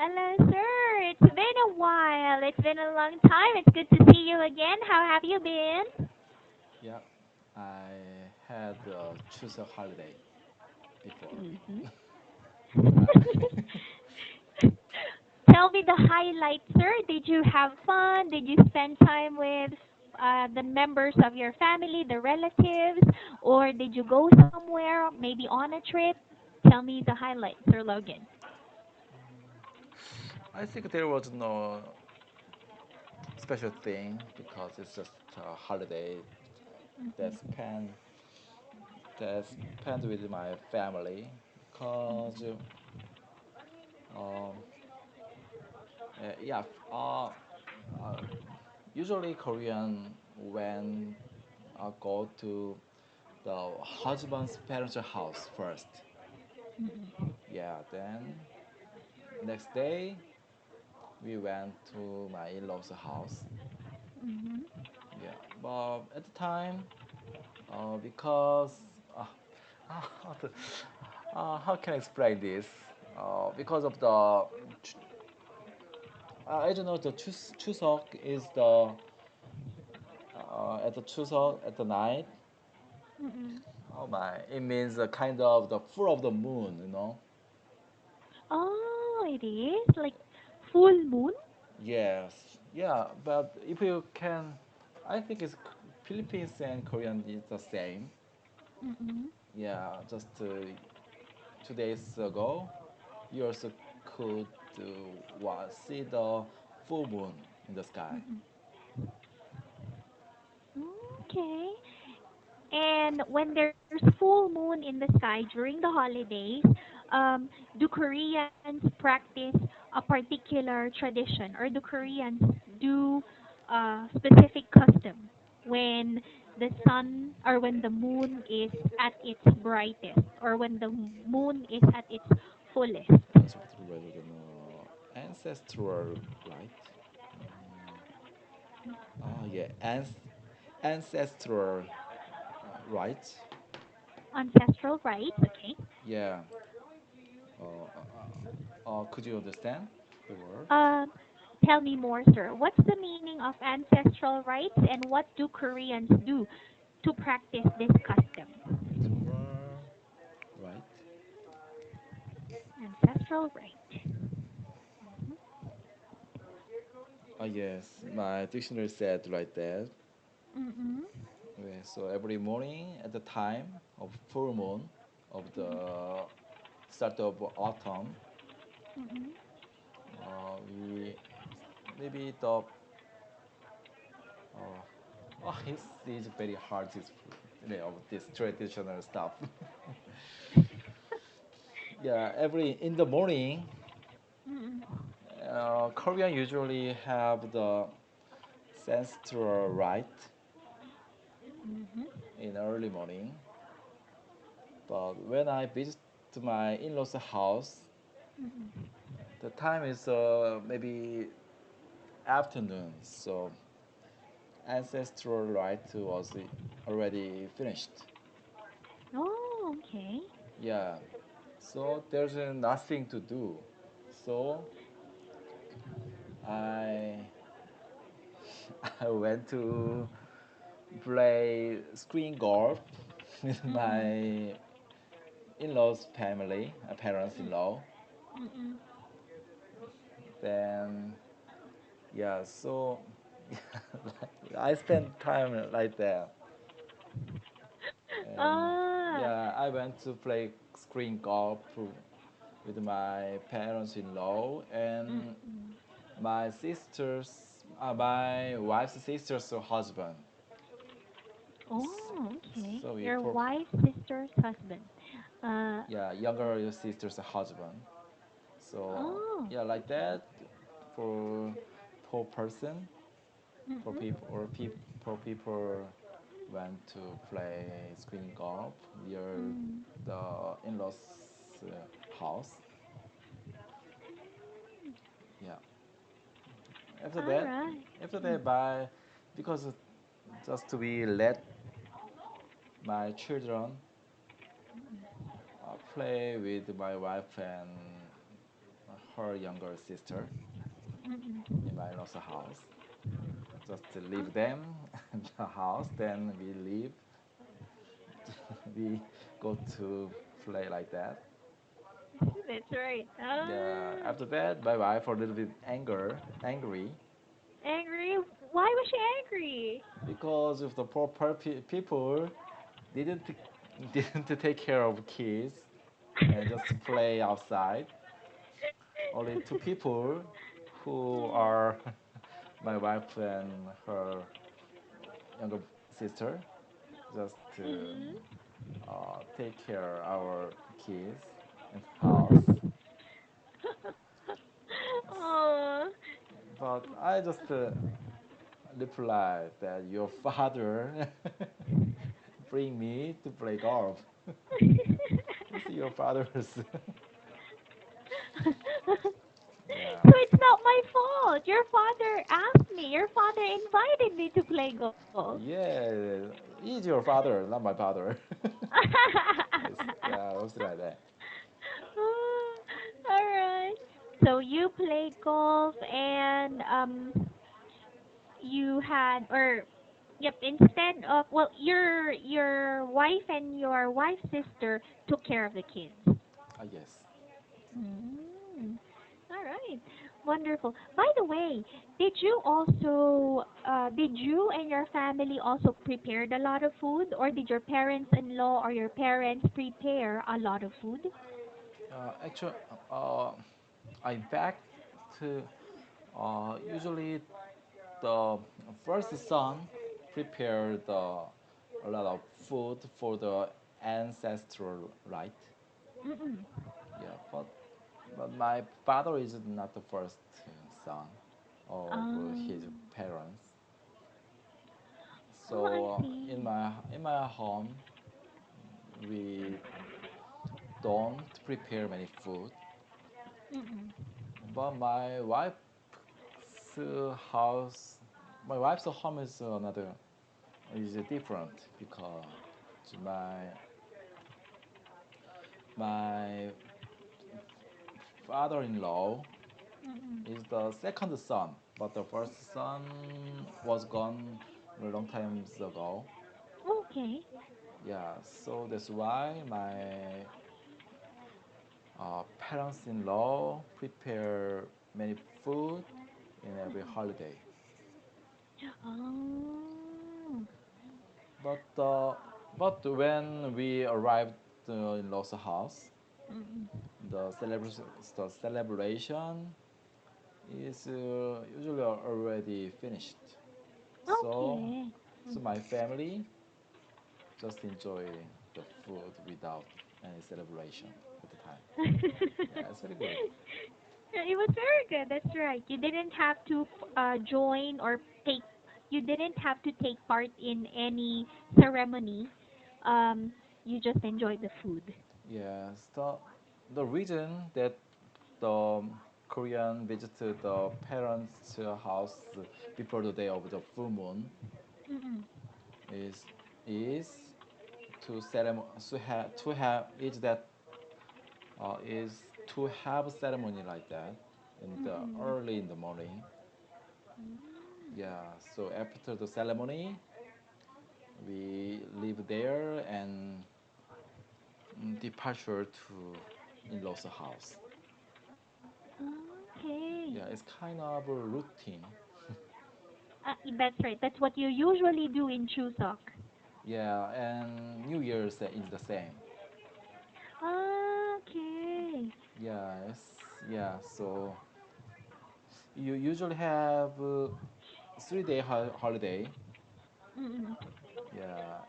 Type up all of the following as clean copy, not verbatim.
Hello, sir. It's been a while. It's been a long time. It's good to see you again. How have you been? Yeah, I had choose a holiday before. Hmm. Yeah, Tell me the highlights, sir. Did you have fun? Did you spend time with the members of your family, the relatives, or did you go somewhere, maybe on a trip? Tell me the highlights, Sir Logan. I think there was no special thing because it's just a holiday that Hmm. spent that spent with my family. Because um, yeah, uh, usually Korean when go to the husband's parents' house first. Hmm. Yeah, then next day we went to my in-laws' house. Hmm. Yeah, but at the time, because uh, how, to, how can I explain this? Because of the, I don't know, the Chuseok is the at the Chuseok at the night. Hmm. Oh my, it means a kind of the full of the moon, you know. Oh, it is like full moon. Yes, yeah, but if you can, I think it's Philippines and Korean is the same. Mm-mm. Yeah, just 2 days ago, you also could see the full moon in the sky. Mm-mm. Okay. And when there's full moon in the sky during the holidays, do Koreans practice a particular tradition, or do Koreans do a specific custom when the sun or when the moon is at its brightest, or when the moon is at its fullest? Concept rather than ancestral right. Oh yeah, ancestral right. Ancestral rites, okay. Yeah. Could you understand the word? Um, Tell me more, sir. What's the meaning of ancestral rites, and what do Koreans do to practice this custom? Ancestral right. Ancestral rite. Yes, my dictionary said like that. Mm-mm. Okay, so every morning at the time of full moon of the start of autumn, Mm-mm. we maybe the it's very hard this of this traditional stuff. Yeah, every in the morning, Mm-mm. Korean usually have the ancestral rite Mm-hmm. in early morning. But when I visit my in-laws' house, Mm-mm. the time is maybe afternoon. So ancestral rite was already finished. Oh, okay. Yeah. So there's nothing to do. So I I went to play screen golf with Mm-mm. my in-laws family, parents-in-law. Mm-mm. Then yeah, so I spent time like that. And Ah. yeah, I went to play screen golf with my parents-in-law and Mm-mm. my wife's sister's husband. Oh, okay. So we Your for wife's sister's husband. Uh. yeah, younger sister's husband. So Oh. yeah, like that for per person, for Mm-mm. people for people went to play screen golf near Mm. the in-laws house. Yeah. After All that, right. after Mm. that, by because just to be let my children play with my wife and her younger sister Mm-mm. in my in-laws house. Just to Oh, leave them in the house. Then we leave. We go to play like that. that's right. Yeah. After that, my wife a little bit angry Angry? Why was she angry? because if the people didn't didn't take care of kids and just play outside. Only two people who are my wife and her younger sister just to Mm. take care our kids in the house. Oh. But I just replied that your father bring me to play golf. It's your father's. Yeah. So it's not my fault. Your father asked me. Your father invited me to play golf. Yeah, he's your father, not my father. It's, yeah, something like that. All right. So you played golf and you had or yep, instead of well your wife and your wife's sister took care of the kids. Yes. Mm. All right. Wonderful. By the way, did you and your family also prepared a lot of food, or did your parents-in-law or your parents prepare a lot of food? Actually, uh, in fact, usually the first son prepared a lot of food for the ancestral rite. Mm-mm. Yeah, but my father is not the first son of his Um, parents. oh, I So see. in my home, we don't prepare many food. Mm-mm. But house, my wife's home is another is different because my my father-in-law Mm-mm. is the second son, but the first son was gone a long time ago. Okay. Yeah, so that's why my parents-in-law prepare many food in every holiday. Oh. But but when we arrived in Los house, Mm-mm. the celebration is usually already finished. So Okay. so my family just enjoy the food without any celebration at the time. Yeah, it's very good. Yeah, it was very good. That's right. You didn't have to join or take. You didn't have to take part in any ceremony. Um, you just enjoyed the food. Yes, the reason that the Korean visited the parents' house before the day of the full moon Mm-mm. is is to have is that is to have a ceremony like that in the Mm-mm. early in the morning. Mm. Yeah, so after the ceremony, we live there and departure to in-laws house. Okay. Yeah, it's kind of a routine. That's right. That's what you usually do in Chuseok. Yeah, and New Year's is the same. Okay. Yes, yeah. So you usually have 3 day holiday. Mm-mm. Yeah,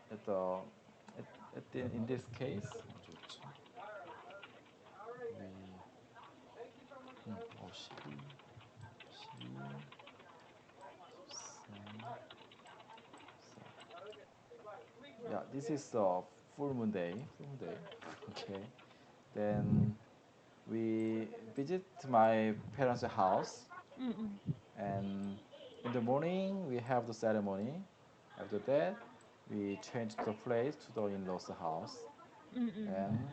in this case, 좋죠. We 12, 12, 13, 14. Yeah, this is full moon day. Full moon day. Okay. Then we visit my parents' house, Mm-mm. and in the morning we have the ceremony. After that, we change the place to the in-laws' house Mm-mm. and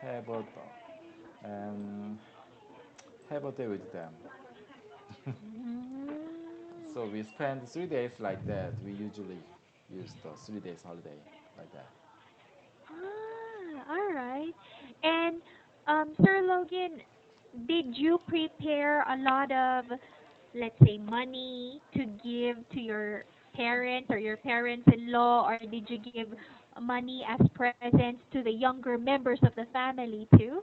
have a and have a day with them. Mm. So we spend 3 days like that. We usually use the 3 days holiday like that. All right. And Sir Logan, did you prepare a lot of, let's say, money to give to your parents or your parents-in-law, or did you give money as presents to the younger members of the family too?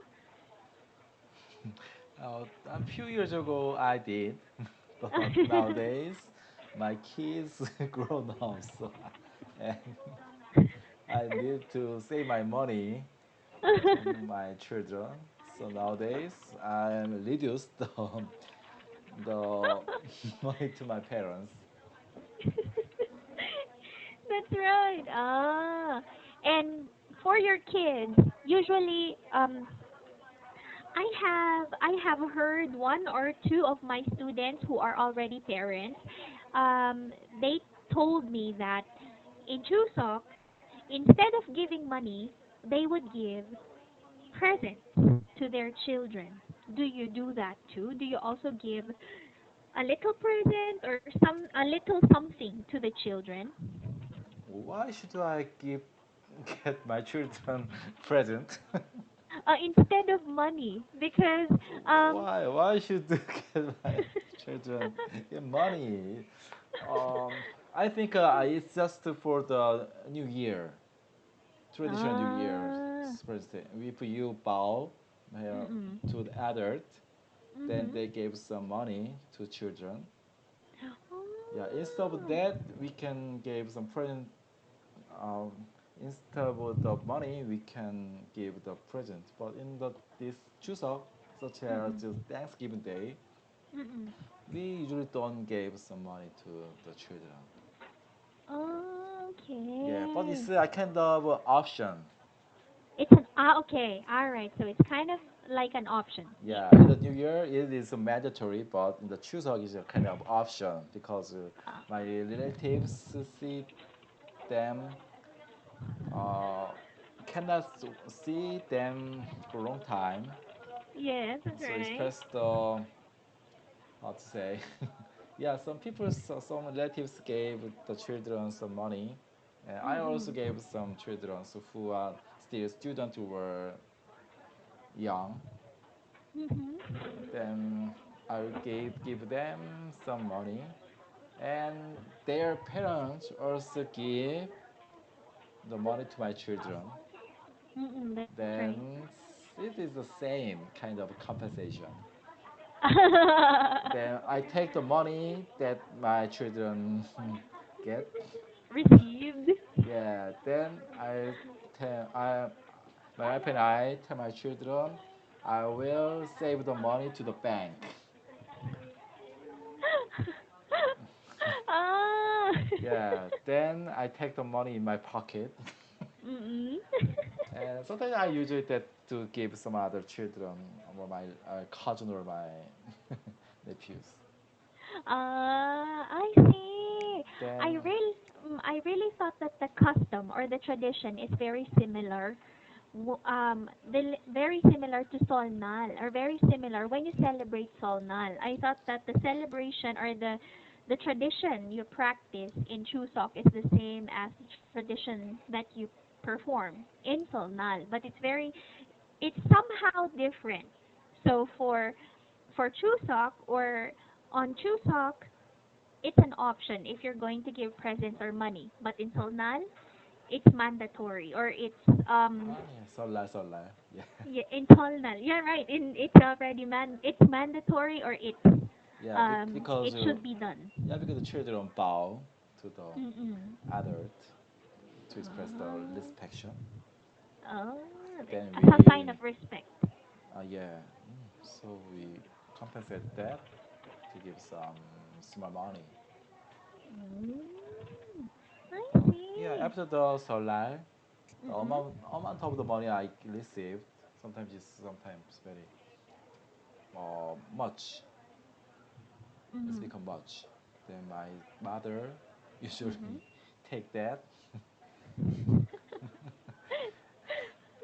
A few years ago I did, but nowadays my kids grown up, so and I need to save my money to my children. So nowadays I'm reduced the money to my parents. That's right. And for your kids, usually, I have heard one or two of my students who are already parents. They told me that in Chuseok, instead of giving money, they would give presents to their children. Do you do that too? Do you also give a little present or a little something to the children? Why should I give get my children present? Instead of money, because Why? Why should I get my children get money? I think it's just for the New Year, traditional New Year ah, present. If you bow to mm-mm. the adult, then Mhm. they gave some money to children. Yeah, instead of Oh. that, we can give some present. Um, Instead of the money, we can give the present. But in the this Chuseok, such as Mm-mm. just Thanksgiving Day, Mm-mm. we usually don't give some money to the children. Yeah, but Okay. it's a kind of option. It's an okay. All right. So it's kind of like an option. Yes. Yeah, in the New Year it is mandatory, but in the Chuseok is a kind of option because my relatives see them uh, cannot see them for a long time, Yes, that's so it's right. best how to say. Yeah, some people, some relatives gave the children some money, and I also Mm-mm. gave some children who are still students who were young. Mm-hmm. Then I give them some money, and their parents also give the money to my children. Mm-mm. That's right. Then it is the same kind of compensation. Then I take the money that my children get. Received. Yeah, then my wife and I tell my children, I will save the money to the bank. Ah. Yeah, then I take the money in my pocket. Mm-mm. And sometimes I use it that to give some other children or my cousin or my nephews. I see. Then I really thought that the custom or the tradition is very similar. Very similar to Solnal, or very similar when you celebrate Solnal. I thought that the celebration or the tradition you practice in Chuseok is the same as the tradition that you perform in Solnal, but it's somehow different. So for Chuseok or on Chuseok, it's an option if you're going to give presents or money. But in Solnal, it's mandatory, or yeah, solar, yeah, yeah, in Solnal. Yeah, right. It's mandatory, or yeah, because it should be done. yeah, because the children bow to the Mm-mm. adult to express the Oh, respect. oh, Then as a sign we, of respect. yeah, so we compensate that to give some small money. Mm, I Yeah, see. after the solar, the Mm-mm. amount of the money I received sometimes very much. It's Mm-hmm. become much. Then my mother usually Mm-hmm. take that.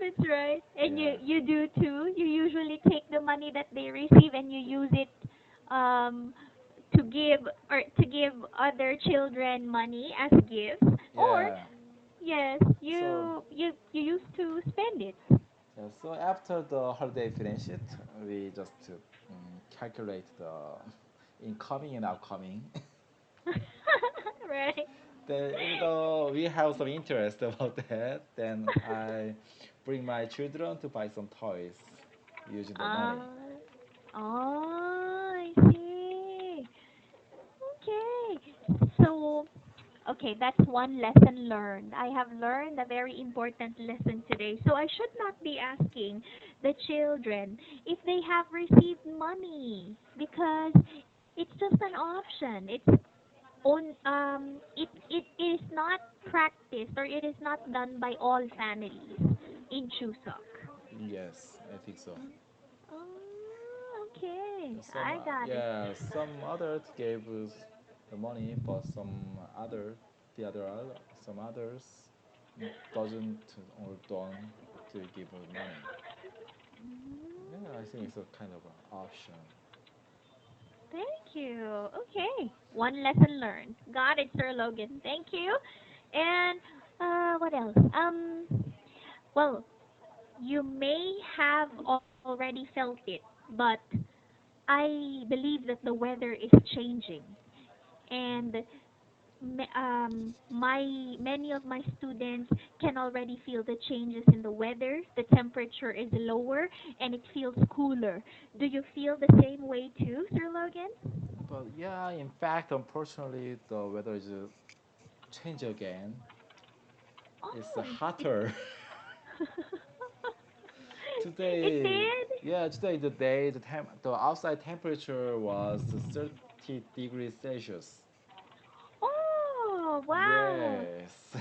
That's right. And Yeah, you do too. You usually take the money that they receive and you use it um to give or to give other children money as gifts, or yeah. yes, So you used to spend it. yeah, so after the holiday finished, we just calculate the incoming and outcoming. Right. Then even though we have some interest about that, then I bring my children to buy some toys using the Ah, money. oh, I see. Okay. So, okay, that's one lesson learned. I have learned a very important lesson today. So I should not be asking the children if they have received money because it's just an option. It's on it is not practiced or it is not done by all families in Chuseok. Yes, I think so. Oh, okay. Some I got it. yeah, some others gave us the money, but some others doesn't or don't to give us money. Yeah, I think Mm, it's a kind of an option. thank you. Okay. One lesson learned. Got it, Sir Logan. Thank you. And what else? Well, you may have already felt it, but I believe that the weather is changing, and many of my students can already feel the changes in the weather. The temperature is lower and it feels cooler. Do you feel the same way too, Sir Logan? But yeah, in fact, unfortunately, the weather is change again. It's Oh, it hotter. it Today, did. yeah, today the day the outside temperature was 30 degrees Celsius. Oh, wow. Yes.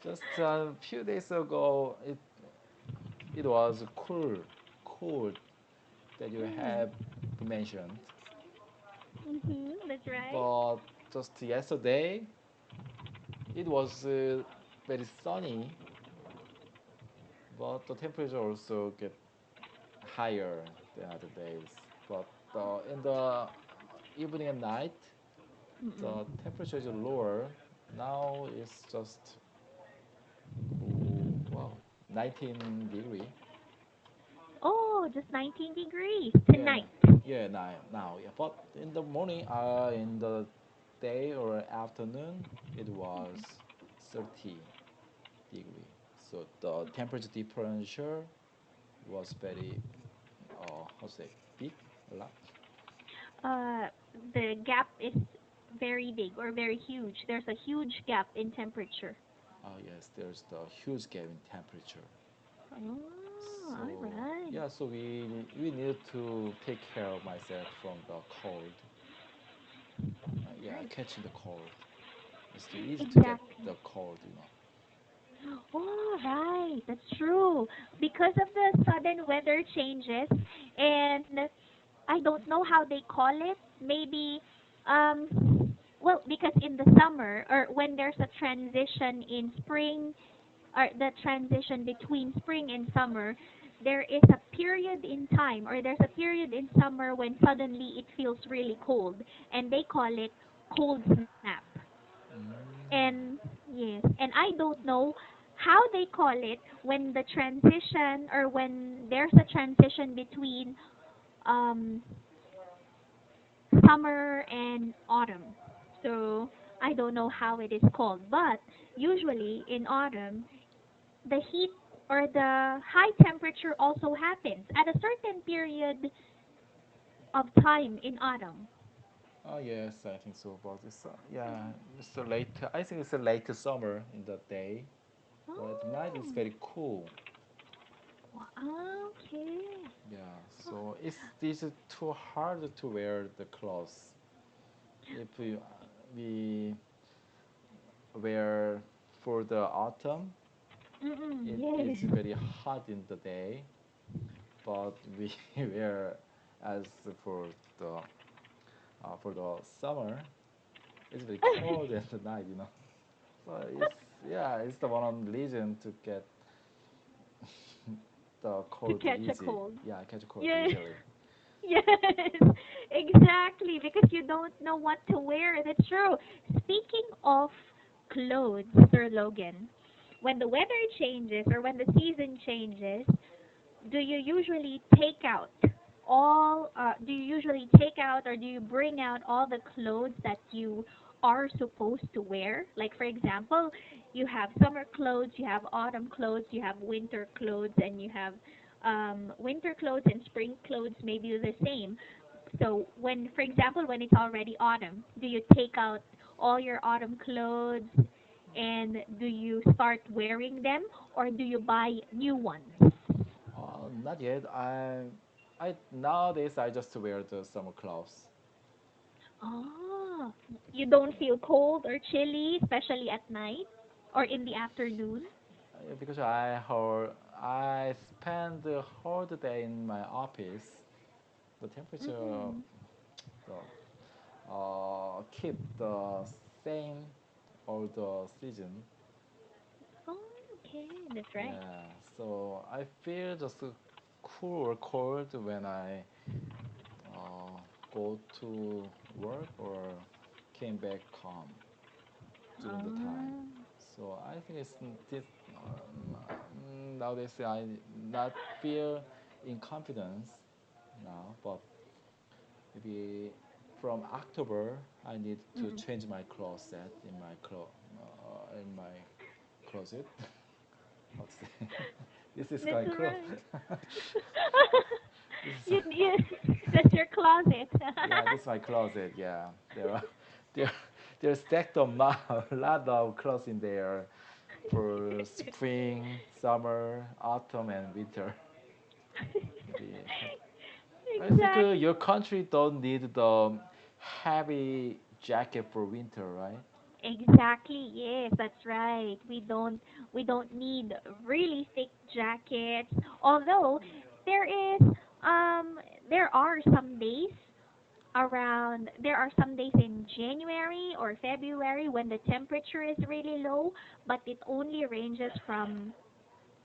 Just a few days ago, it was cool that you Mm. have mentioned. That's right. But just yesterday, it was very sunny, but the temperature also get higher than other days. But in the evening and night, the Mm-mm. temperature is lower. Now it's just oh wow, 19 degree. Oh, just 19 degrees Yeah, tonight. yeah, now, yeah. But in the morning, in the day or afternoon, it was 30 degree. So the temperature differential was very, how to say, big, a lot. Uh, the gap is very big or very huge. There's a huge gap in temperature. Oh yes, there's the huge gap in temperature. Oh, all So right. yeah, so we need to take care of myself from the cold. Yeah, Right. catching the cold. It's too easy to get Exactly. the cold, Oh, right. That's true. Because of the sudden weather changes, and I don't know how they call it. Maybe, well, because in the summer or when there's a transition in spring or the transition between spring and summer, there is a period in time or there's a period in summer when suddenly it feels really cold, and they call it cold snap. And yes, and I don't know how they call it when the transition or when there's a transition between um, summer and autumn. So I don't know how it is called, but usually in autumn, the heat or the high temperature also happens at a certain period of time in autumn. Oh yes, I think so. But it's yeah, it's a late. I think it's a late summer in the day, but at night it's Oh, very cool. okay. Yeah, so it's too hard to wear the clothes. If we wear for the autumn, Mm-mm, it is yes. very hot in the day, but we wear as for the for the summer, it's very cold at the night. So it's yeah, it's the one reason to get the to cold catch a easy. cold. Yeah, I catch cold Yes. easily. Yes, exactly, because you don't know what to wear. That's true. Speaking of clothes, Sir Logan, when the weather changes or when the season changes, do you usually take out do you usually take out or do you bring out all the clothes that you are supposed to wear? Like, for example, you have summer clothes, you have autumn clothes, you have winter clothes, and you have winter clothes and spring clothes maybe the same. So when, for example, when it's already autumn, do you take out all your autumn clothes and do you start wearing them or do you buy new ones? Not yet. I nowadays I just wear the summer clothes. Ah, you don't feel cold or chilly, especially at night or in the afternoon? Because I spend the whole day in my office. The temperature Mm-mm. the, keep the same all the season. Oh, okay, that's right. Yeah, so I feel just cool or cold when I uh, go to work or came back home during the time. Ah, So I think this nowadays I not feel in confidence now, but maybe from October I need to mm-mm. change my closet in my closet. How to say? This is That's kind of cool. right. This is you, that's your closet. yeah, this is my closet. Yeah, there there's stacked of now a lot of clothes in there for spring, summer, autumn, and winter. Maybe I think Exactly. your country don't need the heavy jacket for winter, right? Exactly. Yes, that's right. We don't need really thick jackets. Although there is um there are some days there are some days in January or February when the temperature is really low, but it only ranges from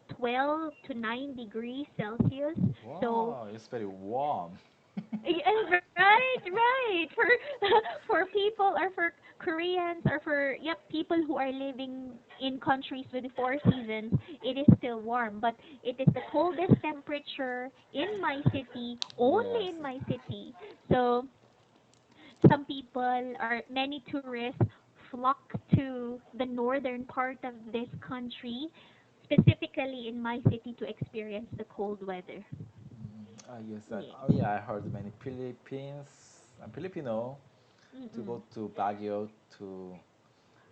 12 to 9 degrees Celsius. So Wow, it's very warm. yeah, right, right. For for people or for Koreans or for people who are living in countries with four seasons, it is still warm, but it is the coldest temperature in my city, only Yes. in my city. So some people or many tourists flock to the northern part of this country, specifically in my city, to experience the cold weather. Yes. Oh, Yes. yeah. I heard many Philippines and Filipino to Mm-mm. go to Baguio to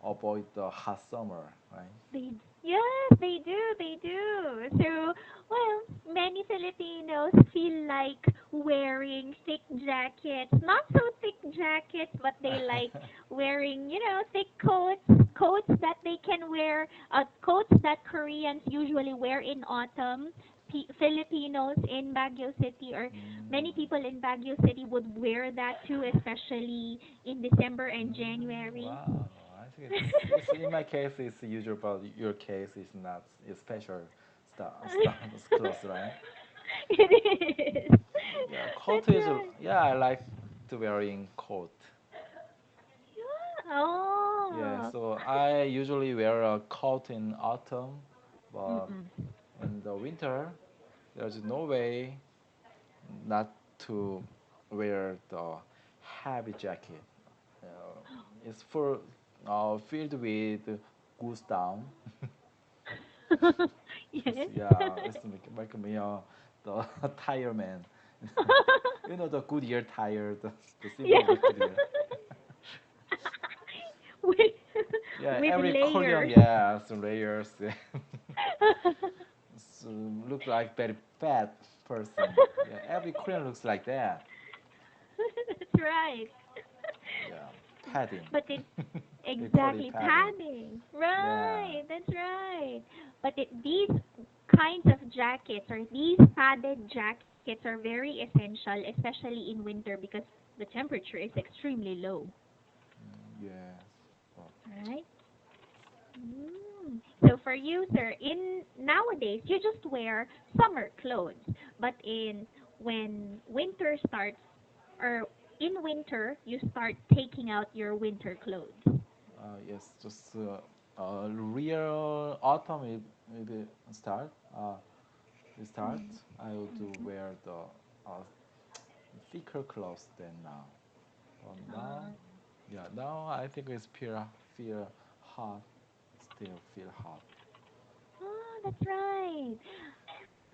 avoid the hot summer, right? They yes, they do, they do. So, well, many Filipinos feel like wearing thick jackets, not so thick jackets, but they like wearing, thick coats that they can wear, coats that Koreans usually wear in autumn. Filipinos in Baguio City or many Mm. people in Baguio City would wear that too, especially in December and January. Wow, I think it's in my case it's usual, but your case is not. It's special stuff clothes, right? It is. Yeah, coat That's is right. yeah. I like to wearing coat. Yeah. Yeah, Oh. so I usually wear a coat in autumn, but Mm-mm. in the winter there's no way not to wear the heavy jacket. Uh, it's filled with goose down. Just Yes. yeah, it's make me the tire man. You know the Goodyear tire, the symbol of Yeah. the Goodyear. with Yeah, with every Korean layers. yeah, some layers. So look like very fat person. Yeah, every Korean looks like that. That's right. Yeah, padding. But it We call it exactly padding. padding. Yeah. Right, that's right. But these kinds of jackets or these padded jackets are very essential, especially in winter because the temperature is extremely low. Yes. But Right? So for you, sir, in nowadays you just wear summer clothes, but in when winter starts, or in winter you start taking out your winter clothes. Yes, just real autumn will start. Will start. Mm. I would Mhm. wear the uh, thicker clothes than now. But now, Uh, yeah, now I think it's feel hot. Still feel hot. oh, that's right.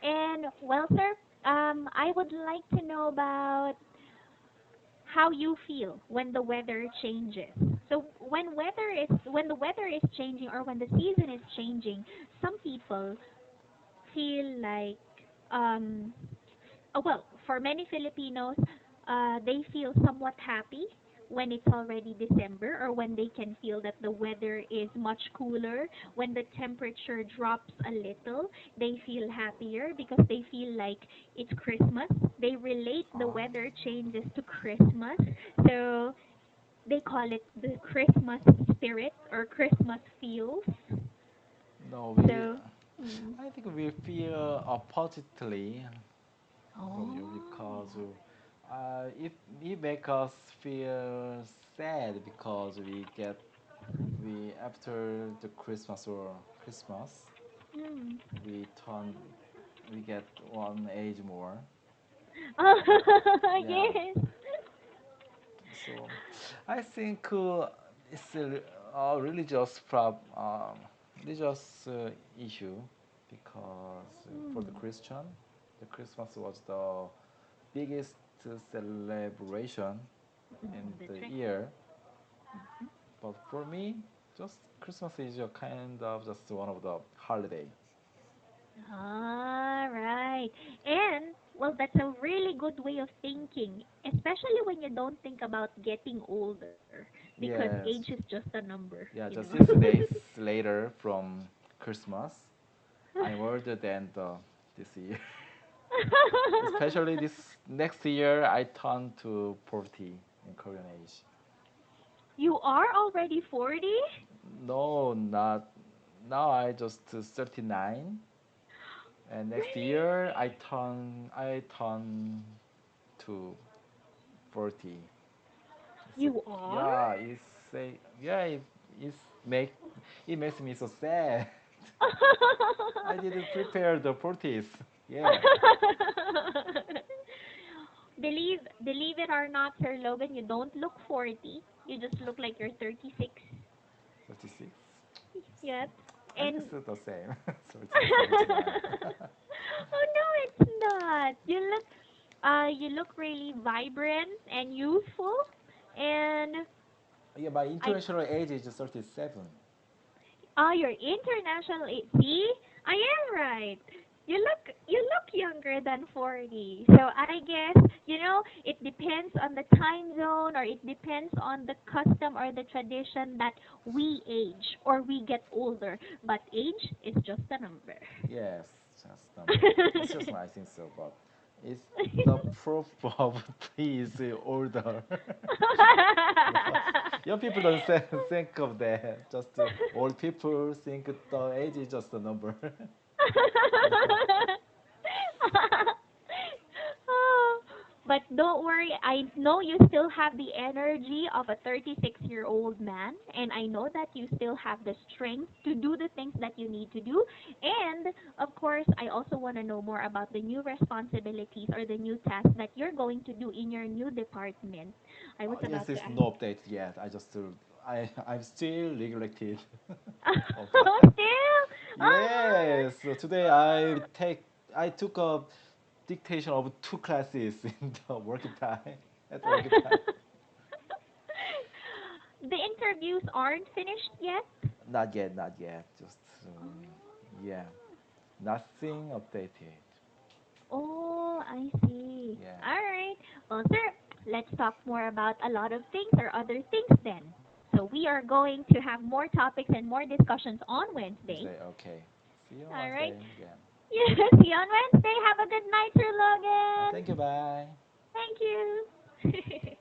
And well, sir, I would like to know about how you feel when the weather changes. So when the weather is changing or when the season is changing, some people feel like um well, for many Filipinos, they feel somewhat happy when it's already December, or when they can feel that the weather is much cooler, when the temperature drops a little, they feel happier because they feel like it's Christmas. They relate the Ah, weather changes to Christmas. So they call it the Christmas spirit or Christmas feels. no, we. So, mm. I think we feel positively from you Oh. because it make us feel sad because we after the Christmas or Christmas Mm. we turn we get one age more. Yeah, Yes. so I think it's a religious religious issue because for the Mm. Christian, the Christmas was the biggest celebration in That's the right. year. But for me, just Christmas is a kind of just one of the holiday. All right. And well, that's a really good way of thinking, especially when you don't think about getting older, because age is Yes, just a number, yeah, you know. just 6 days later from Christmas, I'm older than this year. Especially this next year, I turn to 40 in Korean age. You are already 40? No, not now. I just 39, and next Really? year I turn to 40. So You are? yeah, it's say yeah, it's make it makes me so sad. I didn't prepare the 40s. Yeah, Believe it or not, Sir Logan, you don't look 40. You just look like you're 36. 36. Yep. I think And it's the same. 39. oh no, it's not. You look really vibrant and youthful, and Yeah, my I international age is 37. your international see, I am right. You look younger than 40. So I guess, it depends on the time zone, or it depends on the custom or the tradition that we age or we get older, but age is just a number. Yes, just number. It's just I think so, but it's the proof of he is older. Yeah. Young people don't think of that. Just old people think the age is just a number. Yeah. Oh, but don't worry, I know you still have the energy of a 36-year-old man, and I know that you still have the strength to do the things that you need to do. And of course, I also want to know more about the new responsibilities or the new tasks that you're going to do in your new department. I was Yes, about to it's ask. no update yet. I'm still neglected of Oh, that. still? Oh, Yes, so today I took a dictation of two classes in the working time at working time. the interviews aren't finished yet? Not yet, not yet. Just Oh. yeah, nothing updated. Oh, I see. Yeah, All right. Well, sir, let's talk more about a lot of things or other things then. So we are going to have more topics and more discussions on Wednesday. Wednesday. Okay, see you on All right. Wednesday again. Yeah, see you on Wednesday. Have a good night, Sir Logan. Thank you. Bye. Thank you.